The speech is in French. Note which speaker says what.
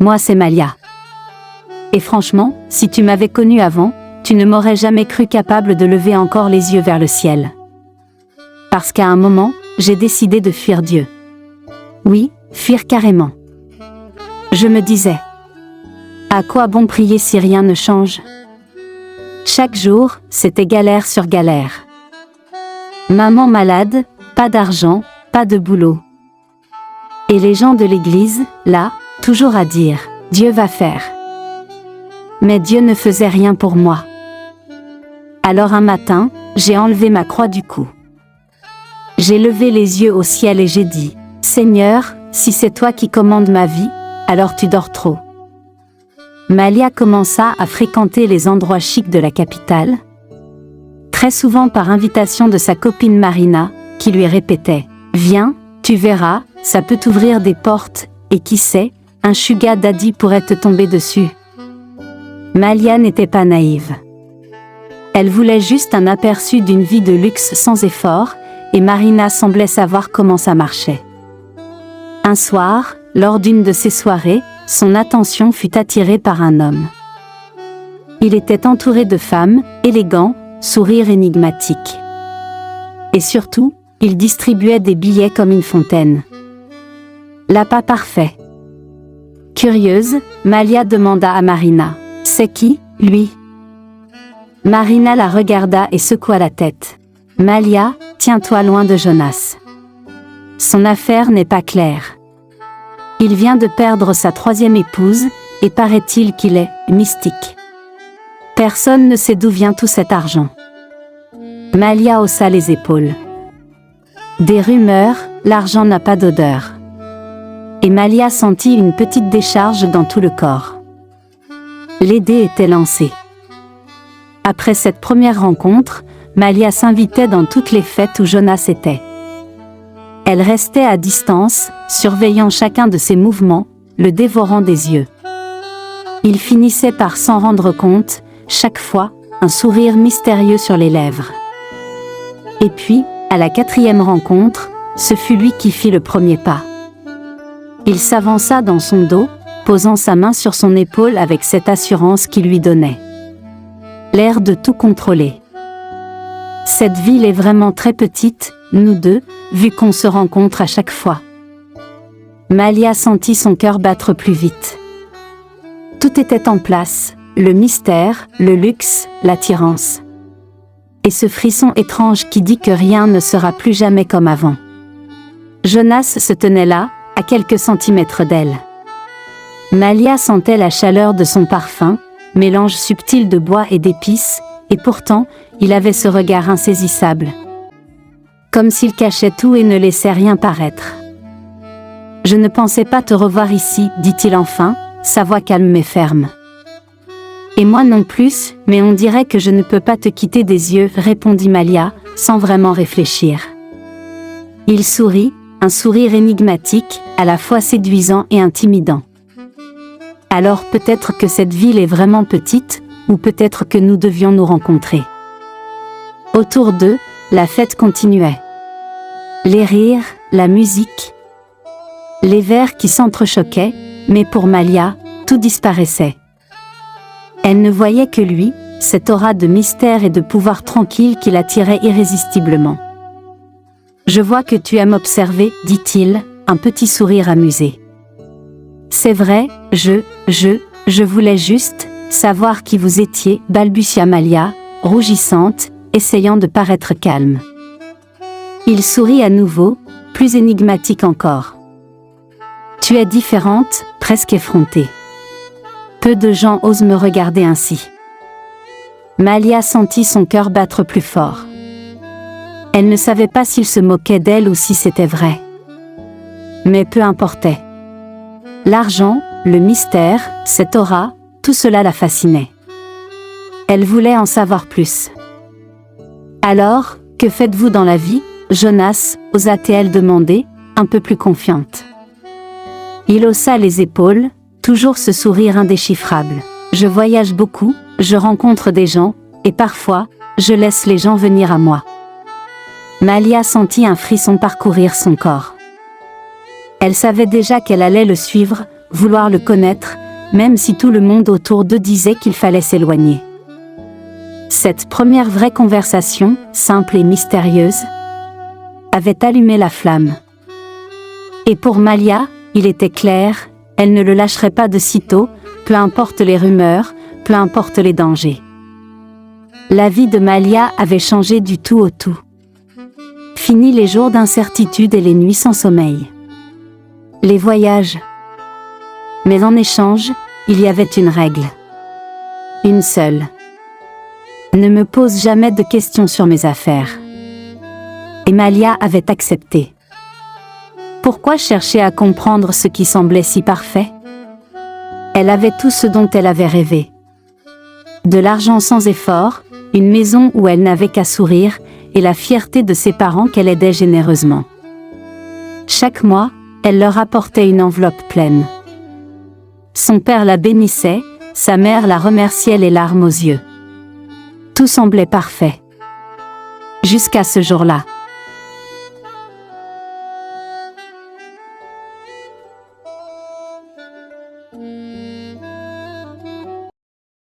Speaker 1: moi c'est Malia. Et franchement, si tu m'avais connue avant, tu ne m'aurais jamais cru capable de lever encore les yeux vers le ciel. Parce qu'à un moment, j'ai décidé de fuir Dieu. Oui, fuir carrément. Je me disais, à quoi bon prier si rien ne change? Chaque jour, c'était galère sur galère. Maman malade, pas d'argent, pas de boulot. Et les gens de l'église, là, toujours à dire, Dieu va faire. Mais Dieu ne faisait rien pour moi. Alors un matin, j'ai enlevé ma croix du cou. J'ai levé les yeux au ciel et j'ai dit, Seigneur, si c'est toi qui commandes ma vie, alors tu dors trop. Malia commença à fréquenter les endroits chics de la capitale, très souvent par invitation de sa copine Marina, qui lui répétait « Viens, tu verras, ça peut t'ouvrir des portes, et qui sait, un sugar daddy pourrait te tomber dessus. » Malia n'était pas naïve. Elle voulait juste un aperçu d'une vie de luxe sans effort, et Marina semblait savoir comment ça marchait. Un soir, lors d'une de ces soirées, son attention fut attirée par un homme. Il était entouré de femmes, élégant, sourire énigmatique. Et surtout, il distribuait des billets comme une fontaine. L'appât parfait. Curieuse, Malia demanda à Marina, « C'est qui, lui ?» Marina la regarda et secoua la tête. « Malia, tiens-toi loin de Jonas. Son affaire n'est pas claire. Il vient de perdre sa 3e épouse, et paraît-il qu'il est mystique. Personne ne sait d'où vient tout cet argent. » Malia haussa les épaules. Des rumeurs, l'argent n'a pas d'odeur. Et Malia sentit une petite décharge dans tout le corps. Les dés étaient lancés. Après cette première rencontre, Malia s'invitait dans toutes les fêtes où Jonas était. Elle restait à distance, surveillant chacun de ses mouvements, le dévorant des yeux. Il finissait par s'en rendre compte, chaque fois, un sourire mystérieux sur les lèvres. Et puis, à la 4e rencontre, ce fut lui qui fit le premier pas. Il s'avança dans son dos, posant sa main sur son épaule avec cette assurance qu'il lui donnait l'air de tout contrôler. Cette ville est vraiment très petite, nous deux, vu qu'on se rencontre à chaque fois. Malia sentit son cœur battre plus vite. Tout était en place, le mystère, le luxe, l'attirance. Et ce frisson étrange qui dit que rien ne sera plus jamais comme avant. Jonas se tenait là, à quelques centimètres d'elle. Malia sentait la chaleur de son parfum, mélange subtil de bois et d'épices, et pourtant, il avait ce regard insaisissable. Comme s'il cachait tout et ne laissait rien paraître. « Je ne pensais pas te revoir ici, dit-il enfin, sa voix calme mais ferme. « Et moi non plus, mais on dirait que je ne peux pas te quitter des yeux, répondit Malia, sans vraiment réfléchir. Il sourit, un sourire énigmatique, à la fois séduisant et intimidant. Alors peut-être que cette ville est vraiment petite, ou peut-être que nous devions nous rencontrer. Autour d'eux, la fête continuait. Les rires, la musique, les verres qui s'entrechoquaient, mais pour Malia, tout disparaissait. Elle ne voyait que lui, cette aura de mystère et de pouvoir tranquille qui l'attirait irrésistiblement. « Je vois que tu aimes observer, dit-il, un petit sourire amusé. C'est vrai, je voulais juste savoir qui vous étiez, balbutia Malia, rougissante, essayant de paraître calme. Il sourit à nouveau, plus énigmatique encore. Tu es différente, presque effrontée. Peu de gens osent me regarder ainsi. Malia sentit son cœur battre plus fort. Elle ne savait pas s'il se moquait d'elle ou si c'était vrai. Mais peu importait. L'argent, le mystère, cette aura, tout cela la fascinait. Elle voulait en savoir plus. Alors, que faites-vous dans la vie, Jonas, osa-t-elle demander, un peu plus confiante. Il haussa les épaules, toujours ce sourire indéchiffrable. Je voyage beaucoup, je rencontre des gens, et parfois, je laisse les gens venir à moi. Malia sentit un frisson parcourir son corps. Elle savait déjà qu'elle allait le suivre, vouloir le connaître, même si tout le monde autour d'eux disait qu'il fallait s'éloigner. Cette première vraie conversation, simple et mystérieuse, avait allumé la flamme. Et pour Malia, il était clair, elle ne le lâcherait pas de sitôt, peu importe les rumeurs, peu importe les dangers. La vie de Malia avait changé du tout au tout. Fini les jours d'incertitude et les nuits sans sommeil. Les voyages. Mais en échange, il y avait une règle. Une seule. Ne me pose jamais de questions sur mes affaires. Et Malia avait accepté. Pourquoi chercher à comprendre ce qui semblait si parfait? Elle avait tout ce dont elle avait rêvé. De l'argent sans effort, une maison où elle n'avait qu'à sourire, et la fierté de ses parents qu'elle aidait généreusement. Chaque mois, elle leur apportait une enveloppe pleine. Son père la bénissait, sa mère la remerciait les larmes aux yeux. Tout semblait parfait. Jusqu'à ce jour-là.